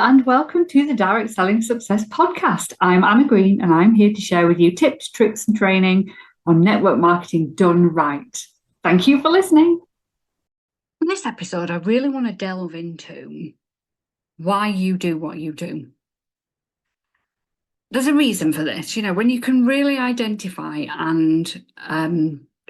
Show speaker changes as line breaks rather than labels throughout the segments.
and welcome to the Direct Selling Success Podcast. I'm Anna Green, and I'm here to share with you tips, tricks, and training on network marketing done right. Thank you for listening. In this episode, I really want to delve into why you do what you do. There's a reason for this. When you can really identify and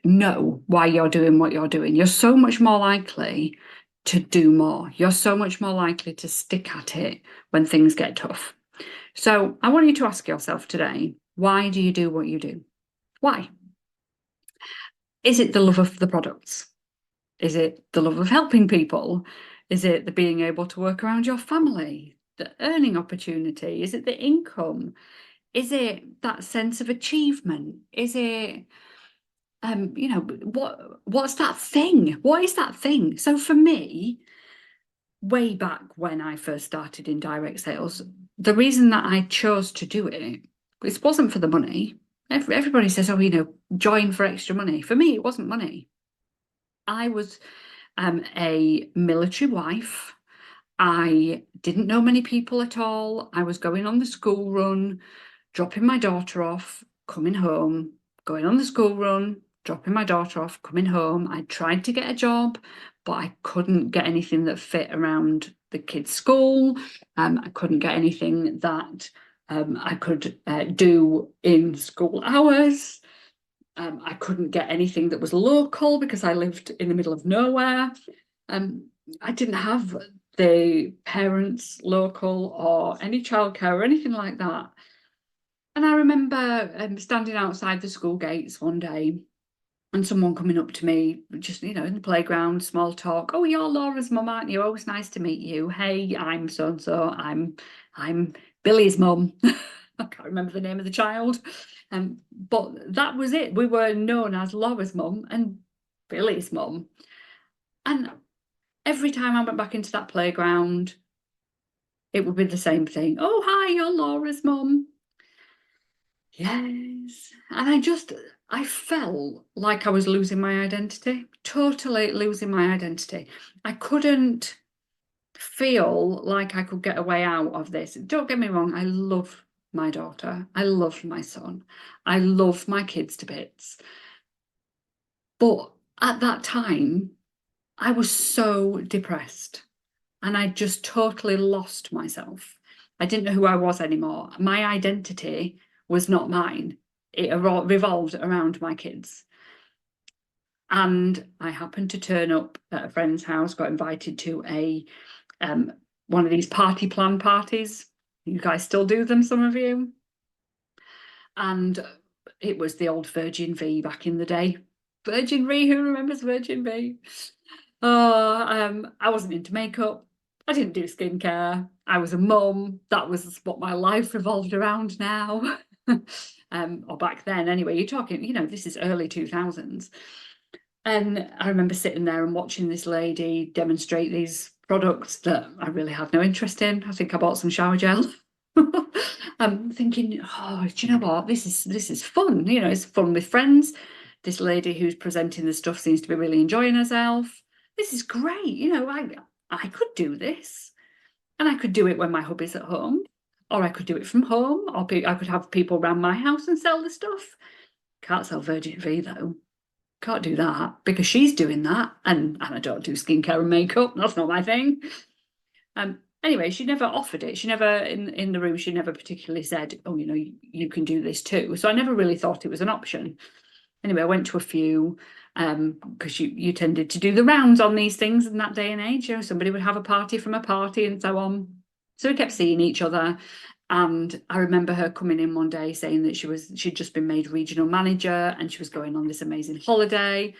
know why you're doing what you're doing, you're so much more likely to do more. You're so much more likely to stick at it when things get tough. So I want you to ask yourself today, why do you do what you do? Why? Is it the love of the products? Is it the love of helping people? Is it the being able to work around your family? The earning opportunity? Is it the income? Is it that sense of achievement? Is it, what's that thing? What is that thing? So for me, way back when I first started in direct sales, the reason that I chose to do it wasn't for the money. Everybody says, join for extra money. For me, it wasn't money. I was a military wife. I didn't know many people at all. I was going on the school run, dropping my daughter off, coming home, going on the school run, dropping my daughter off, coming home. I tried to get a job, but I couldn't get anything that fit around the kids' school. I couldn't get anything that I could do in school hours. I couldn't get anything that was local because I lived in the middle of nowhere. I didn't have the parents local or any childcare or anything like that. And I remember standing outside the school gates one day and someone coming up to me, just, in the playground, small talk. Oh, you're Laura's mum, aren't you? Oh, it's nice to meet you. Hey, I'm so-and-so. I'm Billy's mum. I can't remember the name of the child. But that was it. We were known as Laura's mum and Billy's mum. And every time I went back into that playground, it would be the same thing. Oh, hi, you're Laura's mum. Yes. And I felt like I was losing my identity, totally losing my identity. I couldn't feel like I could get a way out of this. Don't get me wrong, I love my daughter. I love my son. I love my kids to bits. But at that time, I was so depressed and I just totally lost myself. I didn't know who I was anymore. My identity was not mine. It revolved around my kids. And I happened to turn up at a friend's house, got invited to one of these party plan parties. You guys still do them, some of you? And it was the old Virgin V back in the day. Virgin V, who remembers Virgin V? Oh, I wasn't into makeup. I didn't do skincare. I was a mum. That was what my life revolved around now. Or back then anyway. You're talking, this is early 2000s. And I remember sitting there and watching this lady demonstrate these products that I really had no interest in. I think I bought some shower gel. I'm thinking, oh, do you know what? This is fun. It's fun with friends. This lady who's presenting the stuff seems to be really enjoying herself. This is great. I could do this. And I could do it when my hubby's at home, or I could do it from home, or I could have people around my house and sell the stuff. Can't sell Virgin V though. Can't do that because she's doing that, and I don't do skincare and makeup. That's not my thing. Anyway, she never offered it. She never, in the room, she never particularly said, oh, you can do this too. So I never really thought it was an option. Anyway, I went to a few because you tended to do the rounds on these things in that day and age. Somebody would have a party from a party and so on. So we kept seeing each other. And I remember her coming in one day saying that she'd just been made regional manager and she was going on this amazing holiday.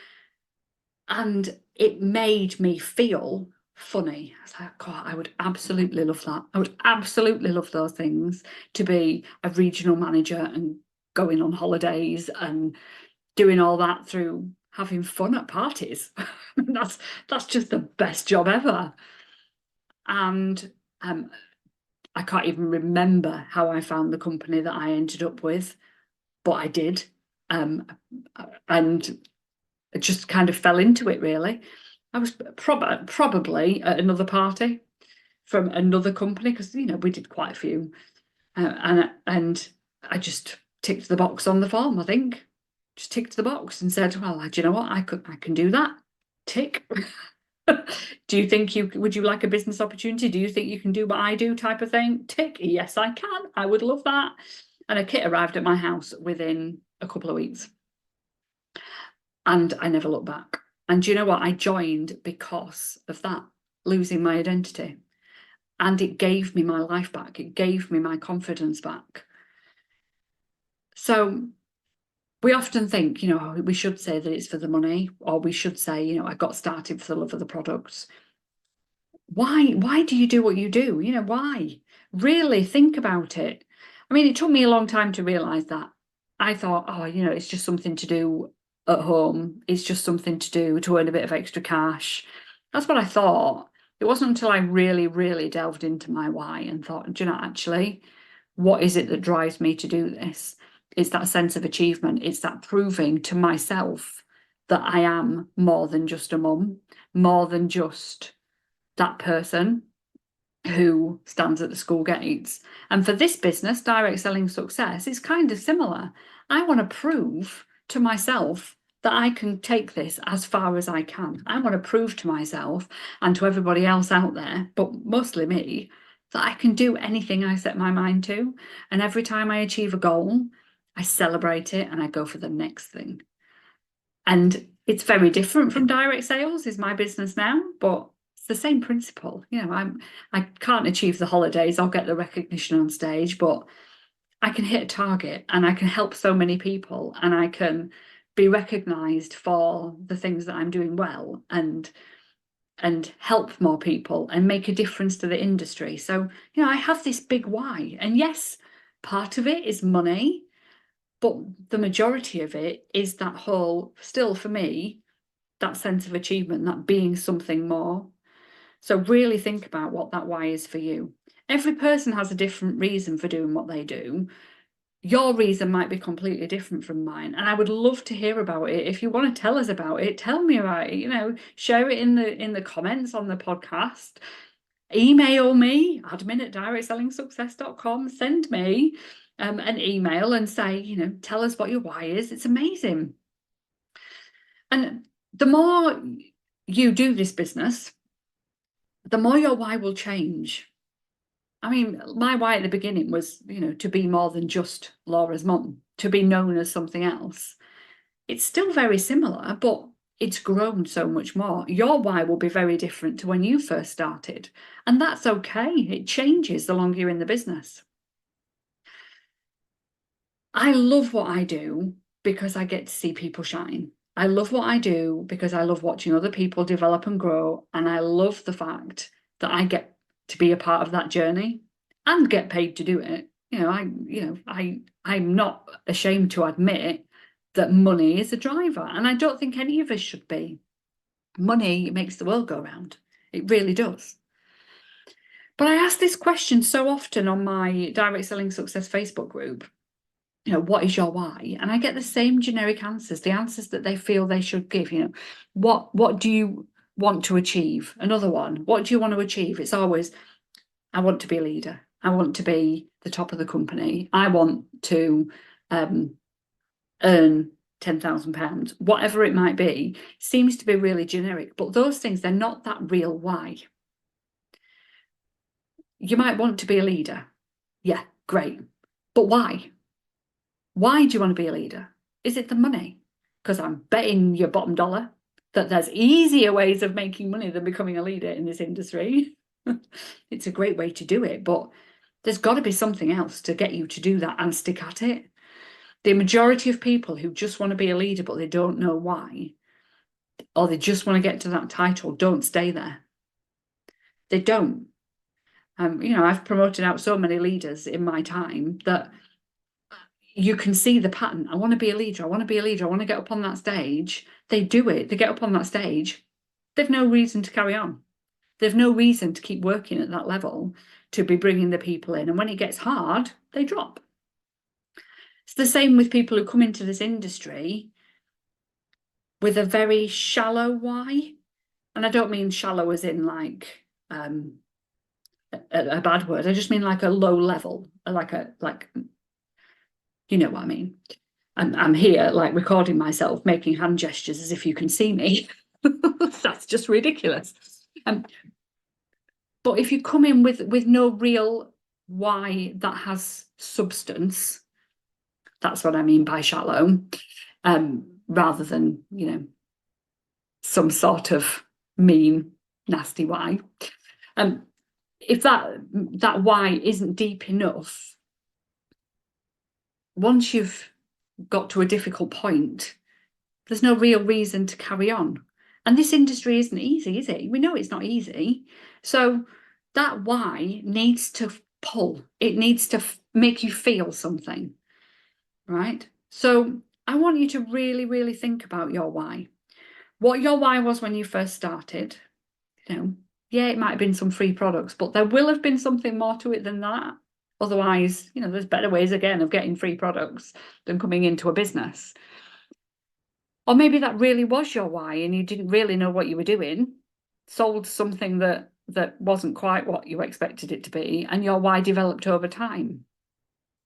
And it made me feel funny. I was like, God, I would absolutely love that. I would absolutely love those things, to be a regional manager and going on holidays and doing all that through having fun at parties. That's just the best job ever. And I can't even remember how I found the company that I ended up with, but I did. And I just kind of fell into it, really. I was probably at another party, from another company, because, you know, we did quite a few. And I just ticked the box on the form, I think. Just ticked the box and said, well, do you know what? I can do that. Tick. Do you think would you like a business opportunity? Do you think you can do what I do, type of thing? Tick. Yes, I can. I would love that. And a kit arrived at my house within a couple of weeks. And I never looked back. And do you know what? I joined because of that, losing my identity. And it gave me my life back. It gave me my confidence back. So we often think, you know, we should say that it's for the money, or we should say, you know, I got started for the love of the products. Why do you do what you do? You know, why? Really think about it. I mean, it took me a long time to realize that. I thought, oh, you know, it's just something to do at home. It's just something to do to earn a bit of extra cash. That's what I thought. It wasn't until I really, really delved into my why and thought, do you know, actually, what is it that drives me to do this? It's that sense of achievement. It's that proving to myself that I am more than just a mum, more than just that person who stands at the school gates. And for this business, Direct Selling Success, it's kind of similar. I want to prove to myself that I can take this as far as I can. I want to prove to myself and to everybody else out there, but mostly me, that I can do anything I set my mind to. And every time I achieve a goal, I celebrate it and I go for the next thing. And it's very different from direct sales, is my business now, but it's the same principle. You know, I can't achieve the holidays, I'll get the recognition on stage, but I can hit a target and I can help so many people and I can be recognized for the things that I'm doing well and help more people and make a difference to the industry. So, you know, I have this big why. And yes, part of it is money, but the majority of it is that whole, still for me, that sense of achievement, that being something more. So really think about what that why is for you. Every person has a different reason for doing what they do. Your reason might be completely different from mine, and I would love to hear about it. If you want to tell us about it, tell me about it. You know, share it in the comments on the podcast. Email me, admin@directselling.success.com. Send me an email and say, you know, tell us what your why is. It's amazing. And the more you do this business, the more your why will change. I mean, my why at the beginning was, you know, to be more than just Laura's mum, to be known as something else. It's still very similar, but it's grown so much more. Your why will be very different to when you first started. And that's okay. It changes the longer you're in the business. I love what I do because I get to see people shine. I love what I do because I love watching other people develop and grow. And I love the fact that I get to be a part of that journey and get paid to do it. I'm not ashamed to admit that money is a driver, and I don't think any of us should be. Money makes the world go round. It really does. But I ask this question so often on my Direct Selling Success Facebook group. You know, what is your why? And I get the same generic answers, the answers that they feel they should give. You know, what do you want to achieve? Another one, what do you want to achieve? It's always, I want to be a leader. I want to be the top of the company. I want to earn £10,000, whatever it might be, seems to be really generic. But those things, they're not that real why. You might want to be a leader. Yeah, great. But why? Why do you want to be a leader? Is it the money? Because I'm betting your bottom dollar that there's easier ways of making money than becoming a leader in this industry. It's a great way to do it, but there's got to be something else to get you to do that and stick at it. The majority of people who just want to be a leader, but they don't know why, or they just want to get to that title, don't stay there. They don't. You know, I've promoted out so many leaders in my time that you can see the pattern. I want to be a leader. I want to be a leader. I want to get up on that stage. They do it. They get up on that stage. They've no reason to carry on. They've no reason to keep working at that level, to be bringing the people in. And when it gets hard, they drop. It's the same with people who come into this industry with a very shallow why. And I don't mean shallow as in like a bad word. I just mean like a low level, like you know what I mean. I'm here like recording myself, making hand gestures as if you can see me. That's just ridiculous. But if you come in with no real why that has substance, that's what I mean by shallow, rather than, you know, some sort of mean, nasty why. If that why isn't deep enough, once you've got to a difficult point, there's no real reason to carry on. And this industry isn't easy, is it? We know it's not easy. So that why needs to pull. It needs to make you feel something, right? So I want you to really, really think about your why. What your why was when you first started. You know, yeah, it might have been some free products, but there will have been something more to it than that. Otherwise, you know, there's better ways again of getting free products than coming into a business. Or maybe that really was your why and you didn't really know what you were doing, sold something that wasn't quite what you expected it to be, and your why developed over time.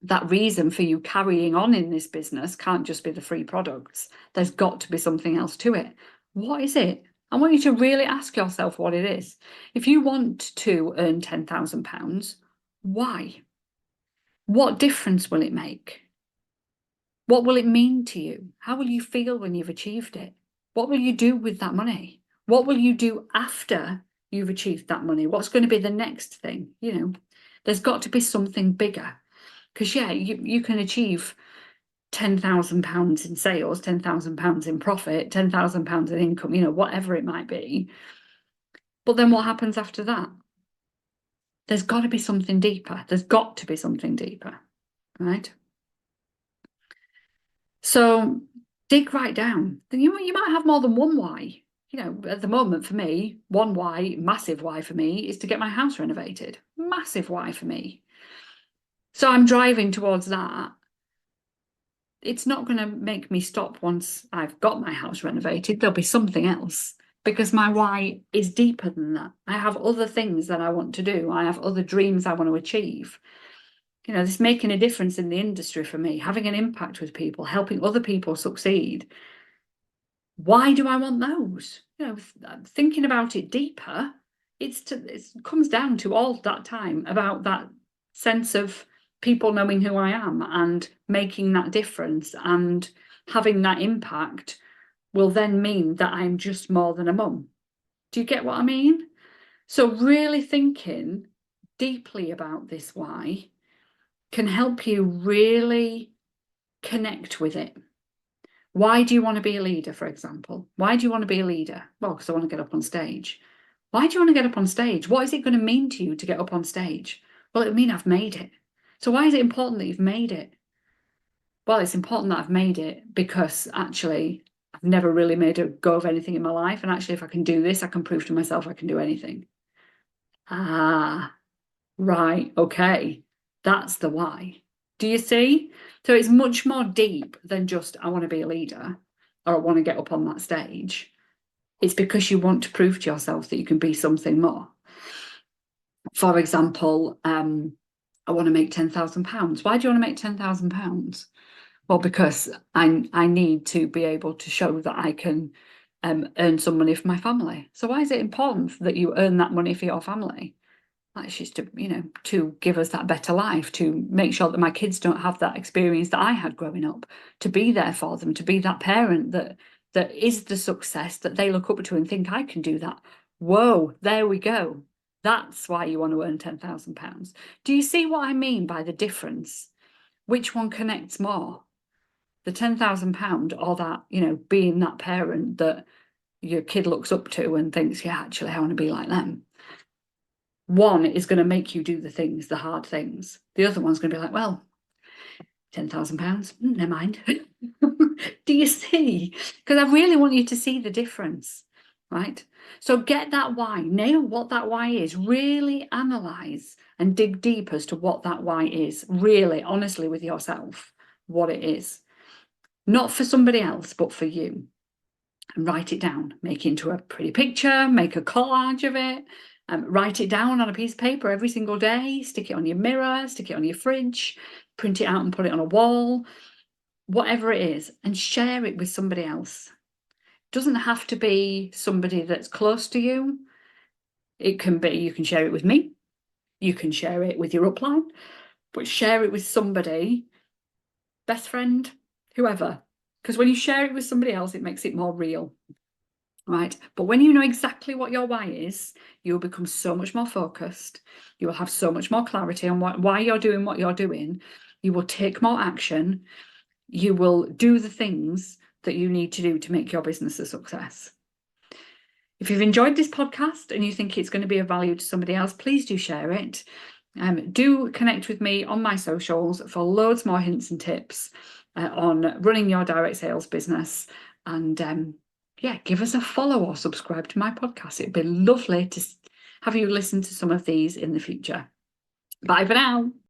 That reason for you carrying on in this business can't just be the free products. There's got to be something else to it. What is it? I want you to really ask yourself what it is. If you want to earn £10,000, why? What difference will it make? What will it mean to you? How will you feel when you've achieved it? What will you do with that money? What will you do after you've achieved that money? What's going to be the next thing? You know, there's got to be something bigger. Because, yeah, you can achieve £10,000 in sales, £10,000 in profit, £10,000 in income, you know, whatever it might be. But then what happens after that? There's got to be something deeper. There's got to be something deeper, right? So dig right down. Then you might have more than one why. You know, at the moment for me, one why, massive why for me, is to get my house renovated. Massive why for me. So I'm driving towards that. It's not going to make me stop once I've got my house renovated. There'll be something else because my why is deeper than that. I have other things that I want to do. I have other dreams I want to achieve. You know, this making a difference in the industry for me, having an impact with people, helping other people succeed. Why do I want those? You know, thinking about it deeper, it comes down to all that time about that sense of people knowing who I am and making that difference and having that impact will then mean that I'm just more than a mum. Do you get what I mean? So really thinking deeply about this why can help you really connect with it. Why do you want to be a leader, for example? Why do you want to be a leader? Well, because I want to get up on stage. Why do you want to get up on stage? What is it going to mean to you to get up on stage? Well, it would mean I've made it. So why is it important that you've made it? Well, it's important that I've made it because actually I've never really made a go of anything in my life. And actually, if I can do this, I can prove to myself I can do anything. Ah, right. Okay. That's the why. Do you see? So it's much more deep than just, I want to be a leader or I want to get up on that stage. It's because you want to prove to yourself that you can be something more. For example, I want to make £10,000. Why do you want to make £10,000? Well, because I need to be able to show that I can earn some money for my family. So why is it important that you earn that money for your family? That's just to, you know, to give us that better life, to make sure that my kids don't have that experience that I had growing up, to be there for them, to be that parent that is the success that they look up to and think I can do that. Whoa, there we go. That's why you want to earn £10,000. Do you see what I mean by the difference? Which one connects more? The £10,000 or that, you know, being that parent that your kid looks up to and thinks, yeah, actually, I want to be like them. One is going to make you do the things, the hard things. The other one's going to be like, well, £10,000, never mind. Do you see? Because I really want you to see the difference, right? So get that why, nail what that why is, really analyze and dig deep as to what that why is, really, honestly with yourself, what it is. Not for somebody else, but for you. And write it down, make it into a pretty picture, make a collage of it, Write it down on a piece of paper every single day, stick it on your mirror, stick it on your fridge, print it out and put it on a wall, whatever it is, and share it with somebody else. It doesn't have to be somebody that's close to you. It can be, you can share it with me, you can share it with your upline, but share it with somebody, best friend, whoever. Because when you share it with somebody else, it makes it more real. Right. But when you know exactly what your why is, you'll become so much more focused. You will have so much more clarity on why you're doing what you're doing. You will take more action. You will do the things that you need to do to make your business a success. If you've enjoyed this podcast and you think it's going to be of value to somebody else, please do share it. Do connect with me on my socials for loads more hints and tips on running your direct sales business. And yeah, give us a follow or subscribe to my podcast. It'd be lovely to have you listen to some of these in the future. Bye for now.